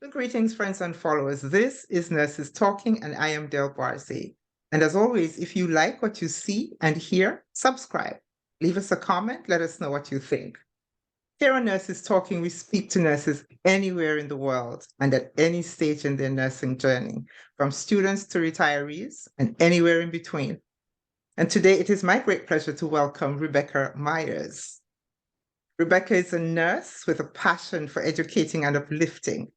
Greetings, friends and followers. This is Nurses Talking, and I am Del Barzi. And as always, if you like what you see and hear, subscribe. Leave us a comment. Let us know what you think. Here on Nurses Talking, we speak to nurses anywhere in the world and at any stage in their nursing journey, from students to retirees and anywhere in between. And today it is my great pleasure to welcome Rebecca Myers. Rebecca is a nurse with a passion for educating and uplifting.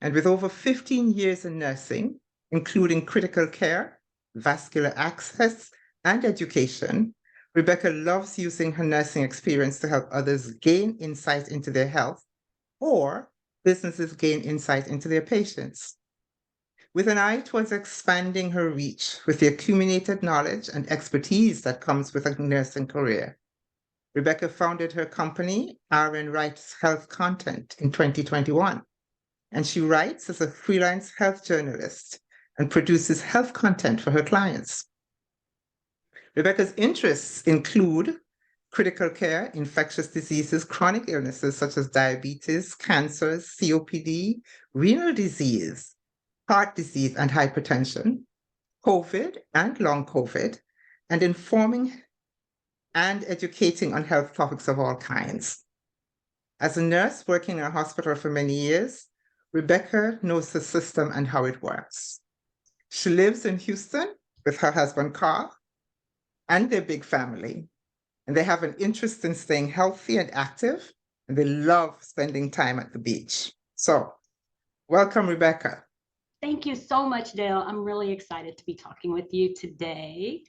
And with over 15 years in nursing, including critical care, vascular access, and education, Rebecca loves using her nursing experience to help others gain insight into their health or businesses gain insight into their patients. With an eye towards expanding her reach with the accumulated knowledge and expertise that comes with a nursing career, Rebecca founded her company, RN Writes Health Content, in 2021. And she writes as a freelance health journalist and produces health content for her clients. Rebecca's interests include critical care, infectious diseases, chronic illnesses such as diabetes, cancers, COPD, renal disease, heart disease, and hypertension, COVID and long COVID, and informing and educating on health topics of all kinds. As a nurse working in a hospital for many years, Rebecca knows the system and how it works. She lives in Houston with her husband, Carl, and their big family. And they have an interest in staying healthy and active, and they love spending time at the beach. So, welcome, Rebecca. Thank you so much, Dale. I'm really excited to be talking with you today.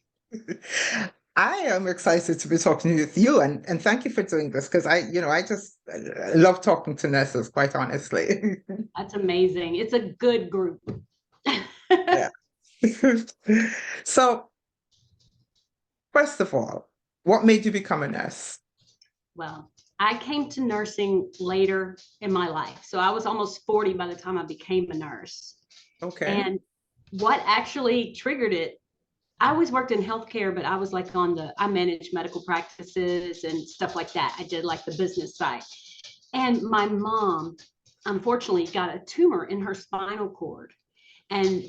I am excited to be talking with you, and thank you for doing this, because I just love talking to nurses, quite honestly. That's amazing. It's a good group. Yeah. So, first of all, what made you become a nurse? Well, I came to nursing later in my life. So I was almost 40 by the time I became a nurse. Okay. And what actually triggered it, I always worked in healthcare, but I was like I managed medical practices and stuff like that. I did like the business side. And my mom, unfortunately, got a tumor in her spinal cord. And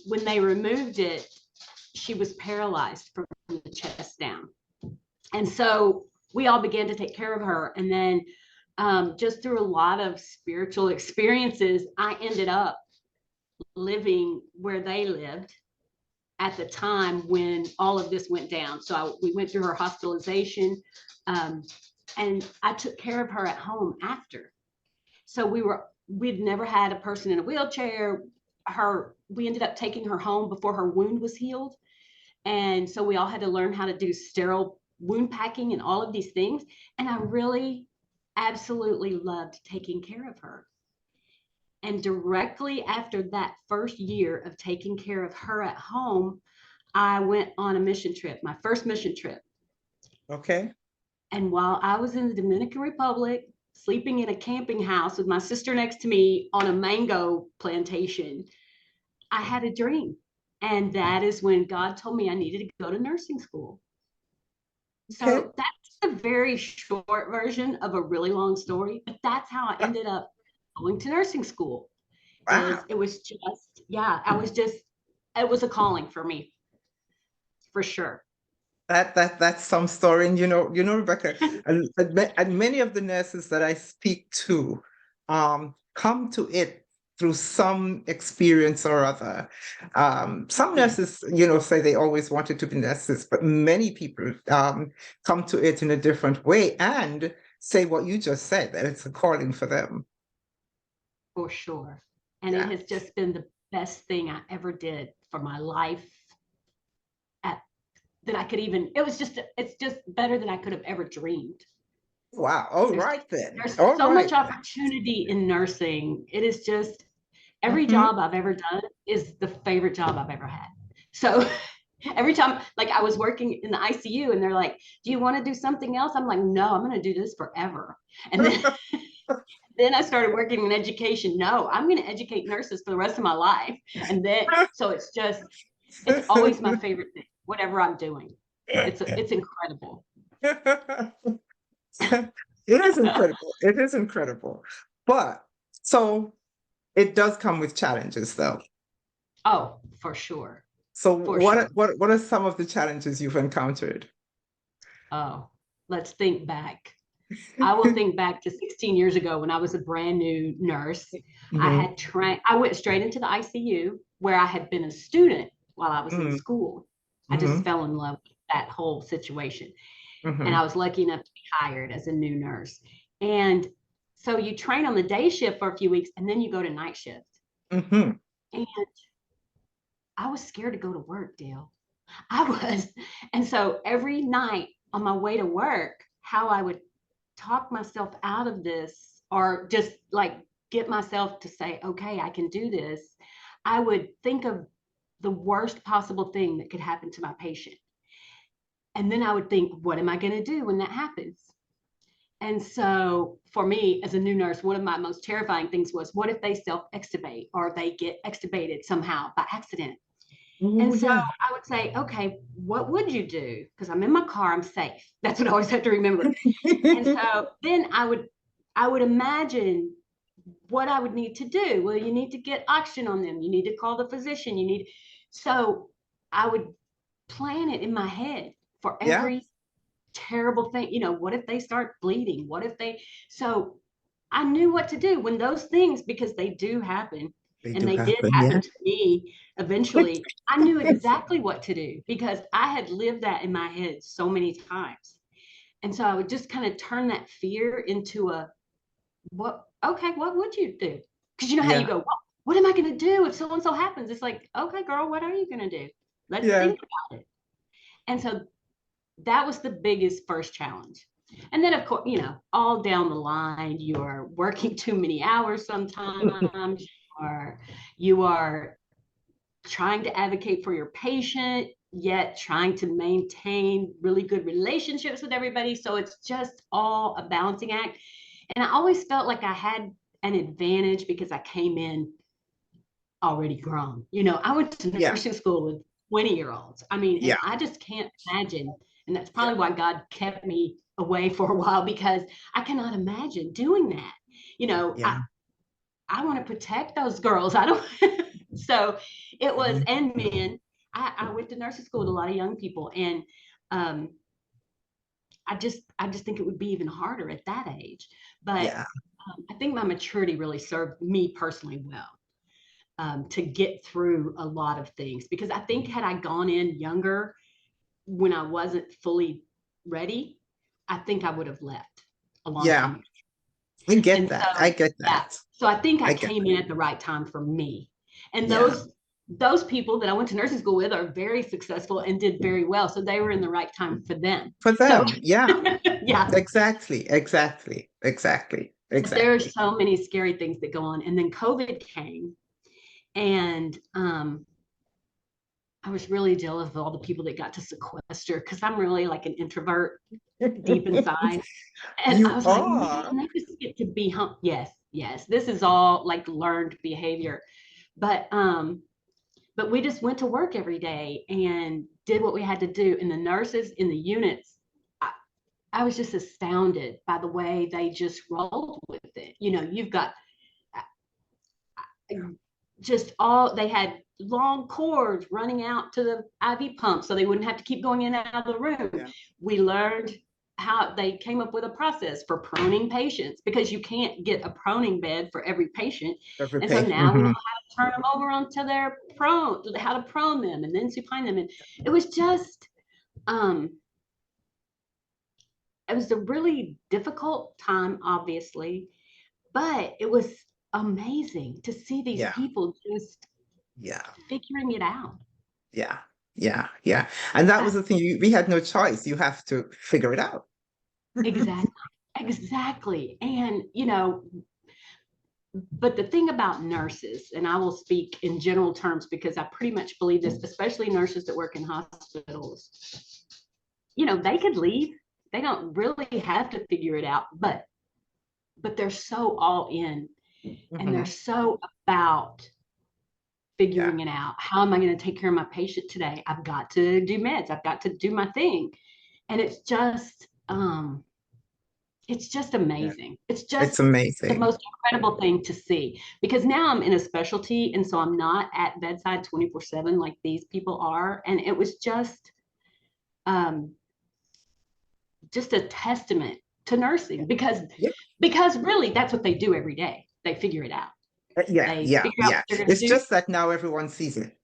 when they removed it, she was paralyzed from the chest down. And so we all began to take care of her. And then just through a lot of spiritual experiences, I ended up living where they lived at the time when all of this went down. So we went through her hospitalization, and I took care of her at home after. So we'd never had a person in a wheelchair. We ended up taking her home before her wound was healed. And so we all had to learn how to do sterile wound packing and all of these things. And I really absolutely loved taking care of her. And directly after that first year of taking care of her at home, I went on a mission trip, my first mission trip. Okay. And while I was in the Dominican Republic, sleeping in a camping house with my sister next to me on a mango plantation, I had a dream. And that is when God told me I needed to go to nursing school. Okay. So that's a very short version of a really long story, but that's how I ended up going to nursing school. Wow. It was just, it was a calling for me, for sure. That's some story. And Rebecca, and many of the nurses that I speak to come to it through some experience or other. Some nurses, say they always wanted to be nurses, but many people come to it in a different way and say what you just said, that it's a calling for them. For sure. And Yeah. it has just been the best thing I ever did for my life. That I could even, it's just better than I could have ever dreamed. Wow. All right then. There's All so right. much opportunity in nursing. It is just every Mhm. job I've ever done is the favorite job I've ever had. So every time, like I was working in the ICU and they're like, do you want to do something else? I'm like, no, I'm going to do this forever. And then then I started working in education. No, I'm going to educate nurses for the rest of my life. And then, so it's always my favorite thing, whatever I'm doing. It's incredible. It is incredible. It is incredible. But so It does come with challenges though. Oh, for sure. So For sure. what are some of the challenges you've encountered? Oh, let's think back. I will think back to 16 years ago when I was a brand new nurse. Hmm. I went straight into the ICU where I had been a student while I was in Hmm. school. I just Hmm. fell in love with that whole situation. And I Hmm. was lucky enough to be hired as a new nurse. And so you train on the day shift for a few weeks and then you go to night shift. Hmm. And I was scared to go to work, Dale. I was. And so every night on my way to work, how I would talk myself out of this or just like get myself to say, okay, I can do this. I would think of the worst possible thing that could happen to my patient. And then I would think, what am I going to do when that happens? And so for me as a new nurse, one of my most terrifying things was, what if they self-extubate or they get extubated somehow by accident? Oh And so yeah. I would say, okay, what would you do? Because I'm in my car, I'm safe. That's what I always have to remember. And so then I would imagine what I would need to do. Well, you need to get oxygen on them. You need to call the physician. So I would plan it in my head for Yeah, every terrible thing. What if they start bleeding? So I knew what to do when those things, because they do happen, they and do they did happen. happen Yeah. to me eventually. I knew exactly what to do because I had lived that in my head so many times. And so I would just kind of turn that fear into what would you do? Because you know how you Yeah. go, well, what am I going to do if so and so happens? It's like, okay, girl, what are you going to do? Let's Yeah. think about it. And so that was the biggest first challenge. And then, of course, all down the line, you are working too many hours sometimes, or you are trying to advocate for your patient, yet trying to maintain really good relationships with everybody. So it's just all a balancing act. And I always felt like I had an advantage because I came in already grown. I went to Yeah. nursing school with 20-year-olds. I mean, Yeah. and I just can't imagine. And that's Yeah. probably why God kept me away for a while because I cannot imagine doing that. You know, Yeah. I, I want to protect those girls. I don't. So it was, Mhm. and men. I went to nursing school with a lot of young people, and um, I just think it would be even harder at that age. But Yeah. I think my maturity really served me personally well to get through a lot of things because I think had I gone in younger when I wasn't fully ready, I think I would have left a long Yeah. time ago. I get And that. I so, get yeah, that. so I think I I get came that. in at the right time for me. And Yeah. those people that I went to nursing school with are very successful and did very well. So they were in the right time for them. For So them. Yeah. yeah, Exactly. Exactly. Exactly. but there are Exactly. so many scary things that go on. And then COVID came, and I was really jealous of all the people that got to sequester because I'm really like an introvert deep inside. And I You was like, are. man, they just get to be home. Yes, yes. This is all like learned behavior. But we just went to work every day and did what we had to do. And the nurses in the units, I was just astounded by the way they just rolled with it. You've got just all they had long cords running out to the IV pump so they wouldn't have to keep going in and out of the room. Yeah. We learned how they came up with a process for proning patients because you can't get a proning bed for every patient. Every And so pay. now we know how to turn them over onto their prone, how to prone them and then supine them. And it was just, um, it was a really difficult time, obviously, but it was amazing to see these Yeah. people just Yeah. figuring it out. Yeah. Yeah. Yeah. And that was Uh, the thing. We had no choice. You have to figure it out. exactly. Exactly. And, but the thing about nurses, and I will speak in general terms because I pretty much believe this, especially nurses that work in hospitals, they could leave. They don't really have to figure it out, but they're so all in and they're Mhm. so about Yeah. figuring it out. How am I going to take care of my patient today? I've got to do meds. I've got to do my thing. And it's just it's just Yeah. amazing. It's It's just the amazing. most incredible thing to see, because now I'm in a specialty, and so I'm not at bedside 24/7 like these people are. And it was um, just a testament to nursing, Yeah. because really that's what they do every day. They figure it out. Yeah. They Yeah. figure out Yeah. what they're going It's to do. just that now everyone sees it.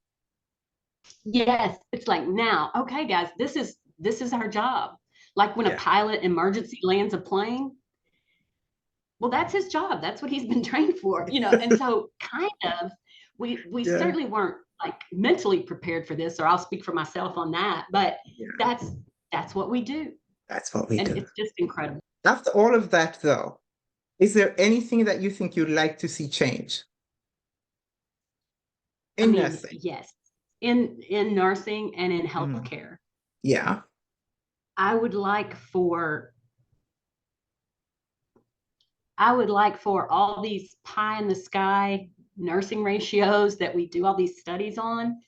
Yes, it's like, now, okay, guys, this is our job. Like when a Yeah. pilot emergency lands a plane, well, that's his job. That's what he's been trained for, And so, kind of, we Yeah. certainly weren't like mentally prepared for this, or I'll speak for myself on that. But Yeah. that's what we do, That's what we and do. it's just incredible. After all of that, though, is there anything that you think you'd like to see change I in mean, nursing? yes, in nursing and in Mhm. healthcare, Yeah. I would like for I would like for all these pie in the sky nursing ratios that we do all these studies on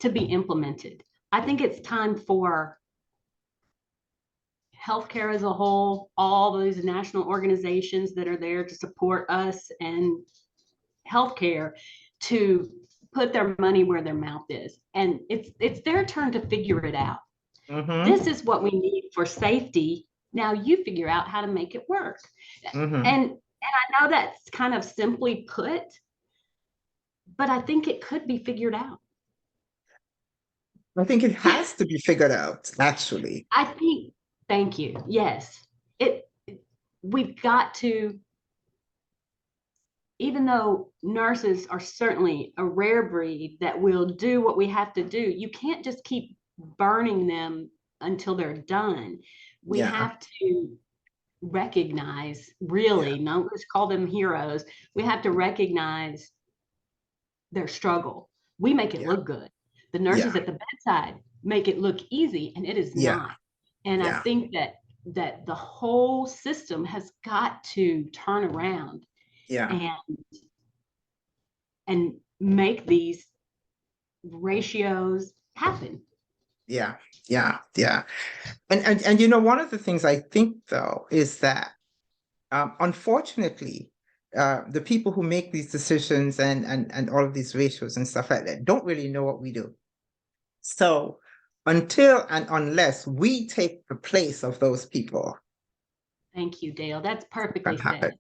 to be implemented. I think it's time for healthcare as a whole, all those national organizations that are there to support us and healthcare, to put their money where their mouth is. And it's their turn to figure it out. Mm-hmm. This is what we need for safety. Now you figure out how to make it work. Mm-hmm. And I know that's kind of simply put, but I think it could be figured out. I think it has to be figured out, actually. I think, thank you. Yes. It we've got to, even though nurses are certainly a rare breed that will do what we have to do, you can't just keep burning them until they're done. We Yeah. have to recognize, Yeah. really, not just call them heroes. We have to recognize their struggle. We make it Yeah. look good. The Yeah. nurses at the bedside make it look easy, and it is Yeah. not. And I Yeah. think that the whole system has got to turn around Yeah. and make these ratios happen. Yeah. Yeah. Yeah. And one of the things I think though is that unfortunately, the people who make these decisions and all of these ratios and stuff like that don't really know what we do. So until and unless we take the place of those people, Thank you, Dale. That's perfectly can happen. said.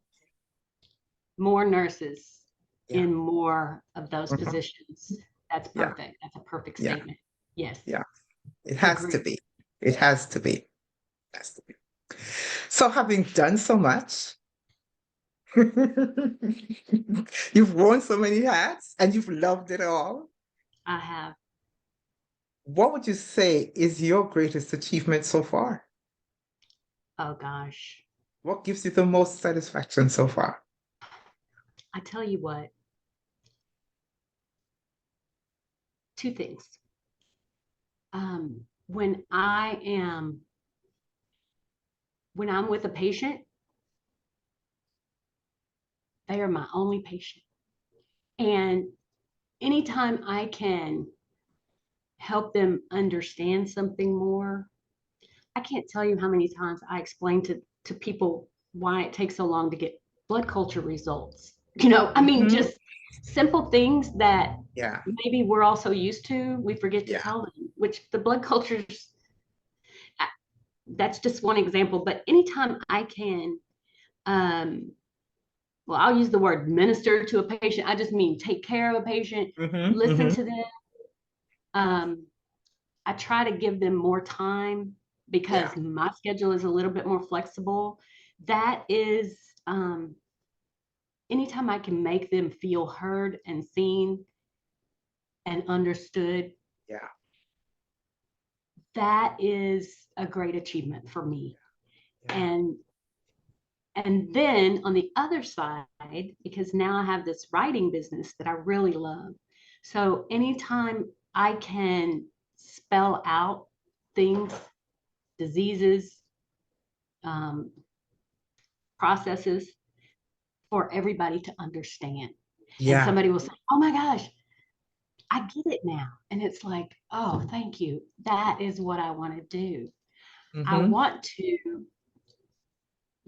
More nurses Yeah. in more of those Mhm. positions. That's Yeah. perfect. That's a perfect Yeah. statement. Yes. Yeah. It has to Agree. be. It has to be. It has to be. So having done so much, you've worn so many hats and you've loved it all. I have. What would you say is your greatest achievement so far? Oh gosh. What gives you the most satisfaction so far? I tell you what, two things. When I'm with a patient, they are my only patient. And anytime I can help them understand something more, I can't tell you how many times I explain to people why it takes so long to get blood culture results. I mean, Mhm. just simple things that Yeah. maybe we're also used to, we forget to Yeah. tell them, which the blood cultures, that's just one example. But anytime I can, um, well, I'll use the word minister to a patient. I just mean take care of a patient, Hmm. listen Hmm. to them. I try to give them more time Yeah. because my schedule is a little bit more flexible. That is, anytime I can make them feel heard and seen and understood, Yeah. that is a great achievement for me. Yeah. And then on the other side, because now I have this writing business that I really love. So anytime I can spell out things, diseases, um, processes for everybody to understand. And Yeah. somebody will say, "Oh my gosh, I get it now." And it's like, "Oh, thank you. That is what I want to do. I Hmm. want to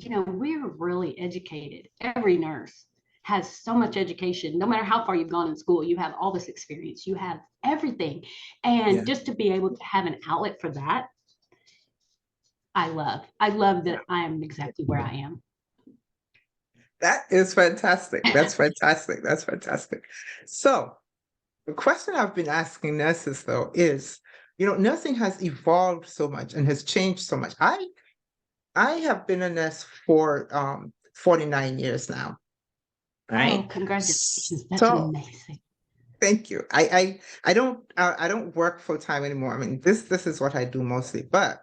we're really educated. Every nurse has so much education. No matter how far you've gone in school, you have all this experience, you have everything. Yeah. And just to be able to have an outlet for that, I love. I love Yeah. that I am exactly where I am. That is fantastic. That's fantastic. That's fantastic. So the question I've been asking nurses though is, nursing has evolved so much and has changed so much. I have been a nurse for 49 years now, Oh, right? congratulations. That's So amazing. thank you. I don't work full time anymore. I mean, this is what I do mostly, but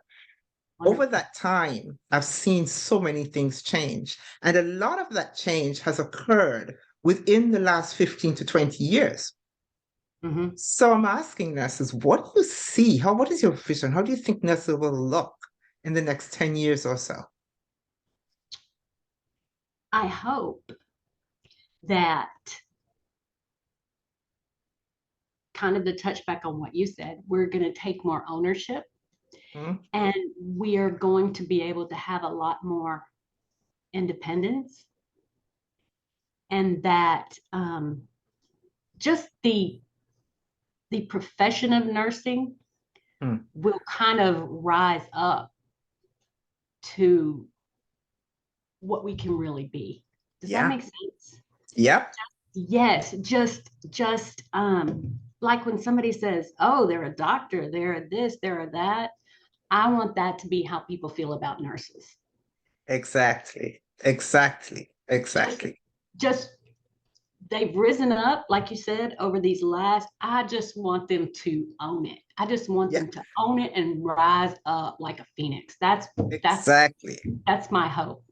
over Wonderful. that time, I've seen so many things change. And a lot of that change has occurred within the last 15 to 20 years. Hmm. So I'm asking nurses, what do you see? What is your vision? How do you think nurses will look in the next 10 years or so? I hope that, kind of the touchback on what you said, we're going to take more ownership, Hmm? and we are going to be able to have a lot more independence, and that just the profession of nursing Hmm. will kind of rise up to what we can really be. Does that Yeah. make sense? Yep. Yes, just like when somebody says, "Oh, they're a doctor, they're a this, they're a that." I want that to be how people feel about nurses. Exactly. Exactly. Just Exactly. just they've risen up, like you said, over these last. I just want them to own it. I just want Yeah. them to own it and rise up like a phoenix. That's Exactly. that's my hope.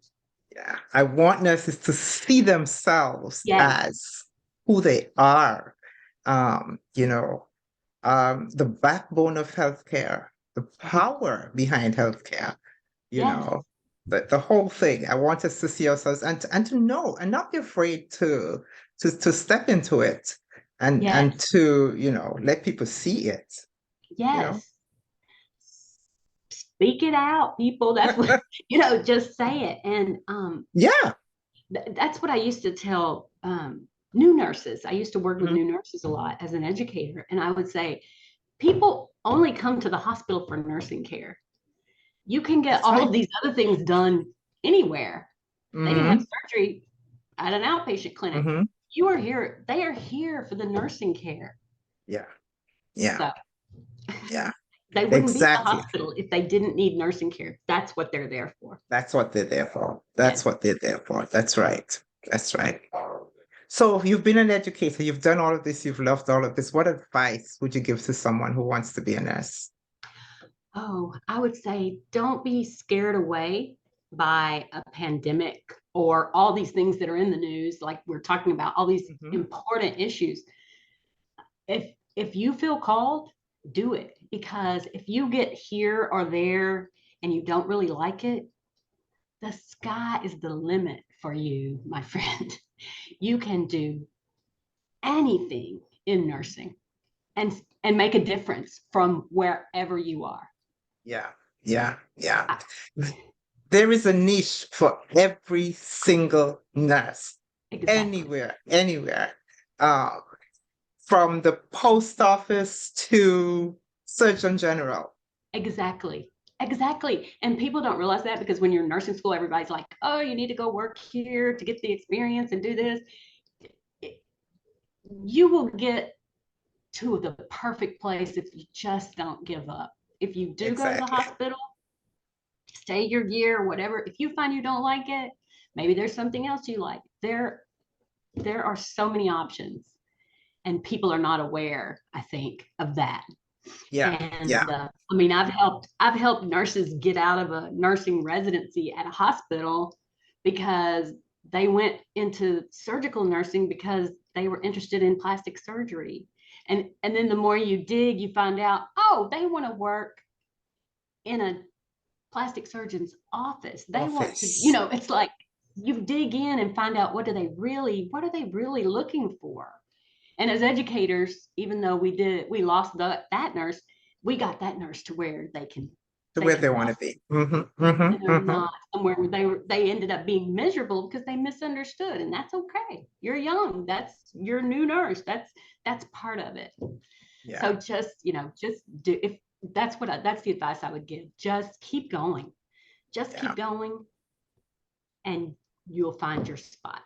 Yeah. I want nurses to see themselves Yes, as who they are. You know, the backbone of healthcare, the power behind healthcare, you yes, know, the whole thing. I want us to see ourselves and to know and not be afraid to step into it and yes, to, let people see it, you know. yes. Speak it out, people. That's what, just say it. And Yeah. that's what I used to tell new nurses. I used to work with Mhm. new nurses a lot as an educator. And I would say, people only come to the hospital for nursing care. You can get That's all right. of these other things done anywhere. They can have Hmm. surgery at an outpatient clinic. Hmm. You are here, they are here for the nursing care. Yeah. Yeah. So Yeah. they wouldn't be in the Exactly. hospital if they didn't need nursing care. That's what they're there for. That's what they're there for. That's Yes. what they're there for. That's right. That's right. So you've been an educator, you've done all of this, you've loved all of this. What advice would you give to someone who wants to be a nurse? Oh, I would say don't be scared away by a pandemic or all these things that are in the news, like we're talking about, all these Hmm. important issues. If you feel called, do it, because if you get here or there and you don't really like it, the sky is the limit for you, my friend. You can do anything in nursing and make a difference from wherever you are. Yeah, yeah, yeah. I, There is a niche for every single nurse, exactly. anywhere, anywhere. Uh, from the post office to Surgeon General. Exactly. Exactly. And people don't realize that, because when you're in nursing school, everybody's like, oh, you need to go work here to get the experience and do this. You will get to the perfect place if you just don't give up. If you do go to the Exactly. hospital, stay your year, whatever. If you find you don't like it, maybe there's something else you like. There are so many options, and people are not aware, I think, of that. Yeah, And yeah. I mean, I've helped nurses get out of a nursing residency at a hospital because they went into surgical nursing because they were interested in plastic surgery. And then the more you dig, you find out, oh, they want to work in a plastic surgeon's office. They want to, Office. it's like you dig in and find out, what are they really looking for? And as educators, even though we lost that nurse, we got that nurse to where they can To they where can they want to love, be. and they're not somewhere where they ended up being miserable because they misunderstood, and that's okay. You're young. You're a new nurse. That's part of it. Yeah, So just do, if that's the advice I would give. Just keep going. Just yeah. keep going, and you'll find your spot.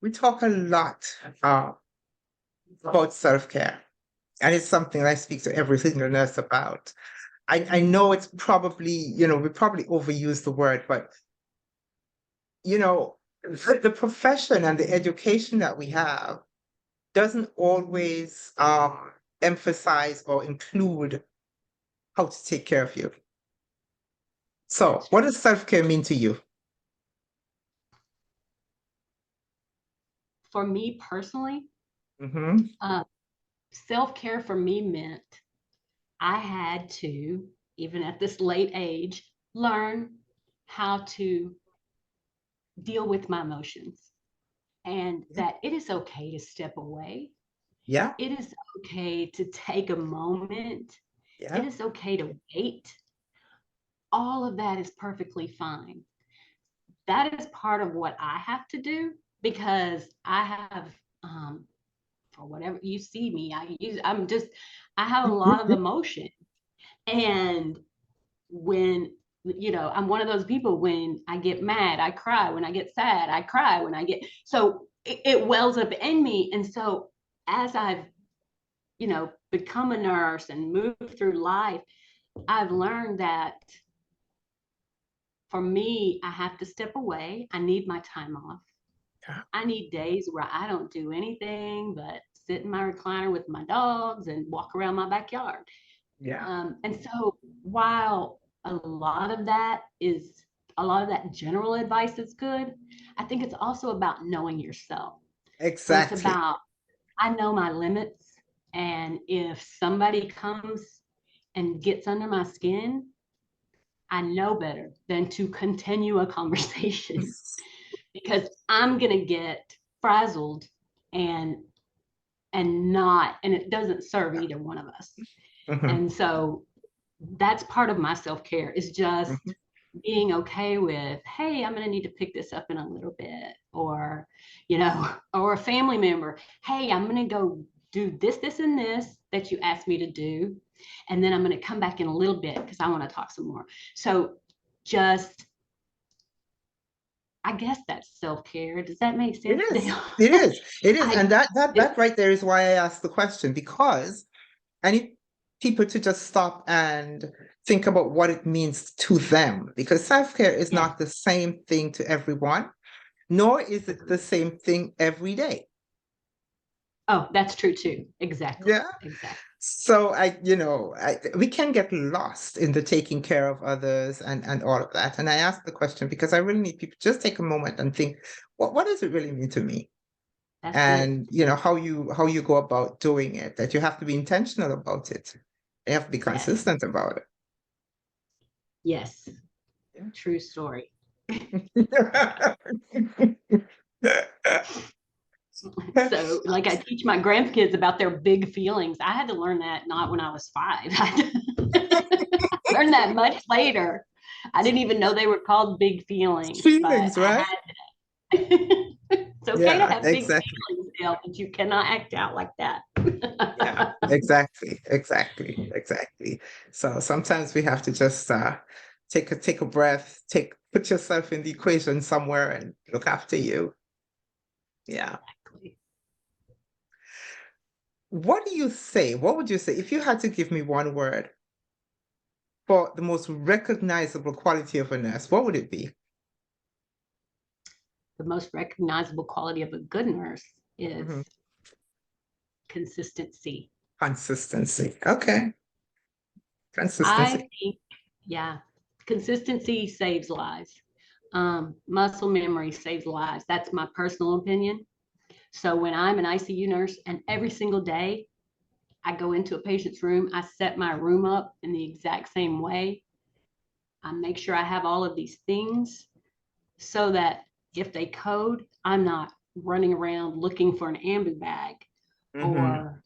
We talk a lot about self-care, and it's something I speak to every single nurse about. I know it's probably, we probably overuse the word, but the profession and the education that we have doesn't always emphasize or include how to take care of you. So, That's what true. does self-care mean to you? For me personally, Mm-hmm. self-care for me meant I had to, even at this late age, learn how to deal with my emotions, and that it is okay to step away. Yeah, It is okay to take a moment. It yeah, is okay to wait. All of that is perfectly fine. That is part of what I have to do because I have, for whatever you see me, I have a lot of emotion. And when, I'm one of those people, when I get mad, I cry. When I get sad, I cry. So it wells up in me. And so as I've, become a nurse and moved through life, I've learned that for me, I have to step away. I need my time off. yeah, I need days where I don't do anything but sit in my recliner with my dogs and walk around my backyard. yeah. And so while a lot of that general advice is good, I think it's also about knowing yourself. And it's Exactly. about, I know my limits. And if somebody comes and gets under my skin, I know better than to continue a conversation because I'm going to get frazzled and and it doesn't serve either one of us. Mhm, And so that's part of my self-care, is just mhm. being okay with, hey, I'm going to need to pick this up in a little bit, or or a family member, hey, I'm going to go do this and this that you asked me to do, and then I'm going to come back in a little bit because I want to talk some more. So just, I guess that's self-care. Does that make It sense, is. Dale? It is. It is. I And that it, right there is why I asked the question, because I need people to just stop and think about what it means to them, because self-care is yeah. not the same thing to everyone, nor is it the Agreed. same thing every day. Oh, that's true too. Exactly. Yeah. Exactly. So we can get lost in the taking care of others and all of that. And I asked the question because I really need people to just take a moment and think, what does it really mean to me? That's good. And how you go about doing it, that you have to be intentional about it. You have to be Yes. consistent about Yes. it. True story. So, like, I teach my grandkids about their big feelings. I had to learn that not when I was 5. I learned that much later. I didn't even know they were called big feelings, but Feelings, I right? had it's okay to Yeah, have big exactly. feelings, Dale, but you cannot act out like that. Yeah, exactly. So sometimes we have to just take a breath, put yourself in the equation somewhere and look after you. Yeah. What do you say? What would you say if you had to give me one word for the most recognizable quality of a nurse? What would it be? The most recognizable quality of a good nurse is Mhm. consistency. Consistency. Okay. Consistency. I think, yeah, consistency saves lives. Muscle memory saves lives. That's my personal opinion. So when I'm an ICU nurse and every single day I go into a patient's room, I set my room up in the exact same way. I make sure I have all of these things so that if they code, I'm not running around looking for an ambu bag Hmm. or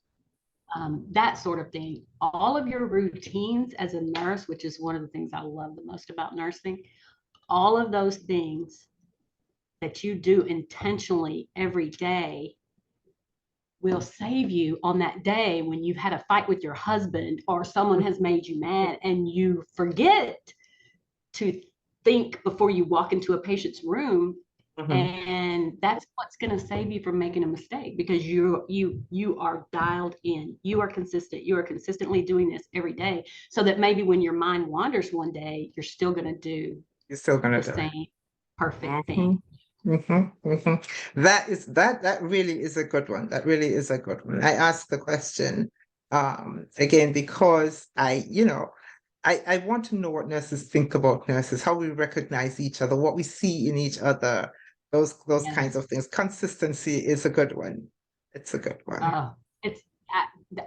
that sort of thing. All of your routines as a nurse, which is one of the things I love the most about nursing, all of those things that you do intentionally every day will save you on that day when you've had a fight with your husband or someone has made you mad and you forget to think before you walk into a patient's room. And that's what's going to save you from making a mistake, because you are dialed in, you are consistent, you are consistently doing this every day, so that maybe when your mind wanders one day, you're still going to do You're still gonna the do it. same perfect thing. That really is a good one. That really is a good one. I asked the question again because I want to know what nurses think about nurses, how we recognize each other, what we see in each other, those kinds of things. Consistency is a good one. It's a good one. It's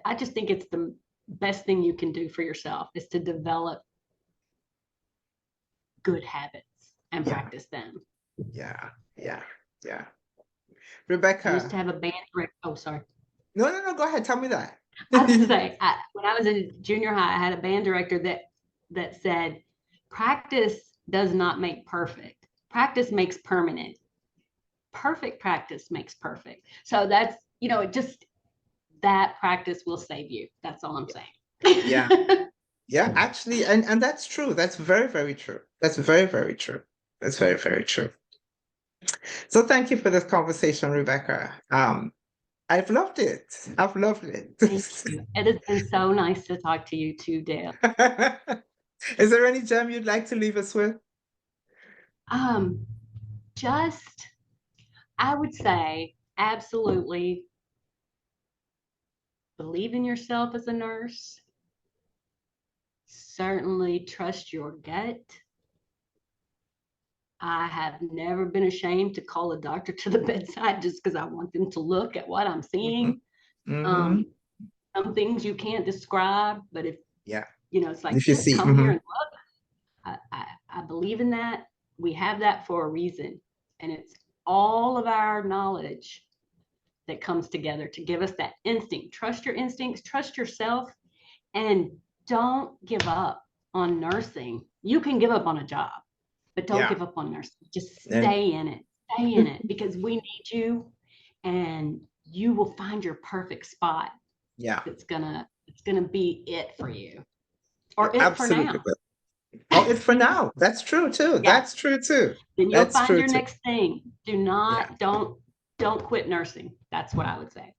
I just think it's the best thing you can do for yourself is to develop good habits and practice them. Yeah. I Rebecca. used to have a band director. Oh, sorry. No, go ahead. Tell me that. I was going to say, when I was in junior high, I had a band director that said, practice does not make perfect. Practice makes permanent. Perfect practice makes perfect. So that's, that practice will save you. That's all I'm saying. Yeah, actually, and that's true. That's very, very true. That's very, very true. That's very, very true. So thank you for this conversation, Rebecca. I've loved it. I've loved it. Thank you. It has been so nice to talk to you too, Dale. Is there any gem you'd like to leave us with? Just, I would say, absolutely believe in yourself as a nurse. Certainly trust your gut. I have never been ashamed to call a doctor to the bedside just because I want them to look at what I'm seeing. Some things you can't describe, but if it's like, if you just see, come here and look. I believe in that. We have that for a reason, and it's all of our knowledge that comes together to give us that instinct. Trust your instincts, trust yourself, and don't give up on nursing. You can give up on a job, but don't give up on nursing. Just stay in it, because we need you, and you will find your perfect spot. It's gonna be it for you, or it for now. Oh, it for now. That's true too. That's true too. Then you'll find your next thing. Don't quit nursing. That's what I would say.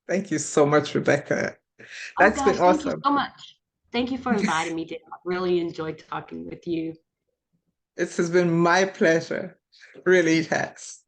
Thank you so much, Rebecca. That's been awesome. Thank you so much. Thank you for inviting me, Dale. I really enjoyed talking with you. This has been my pleasure. Really, it has.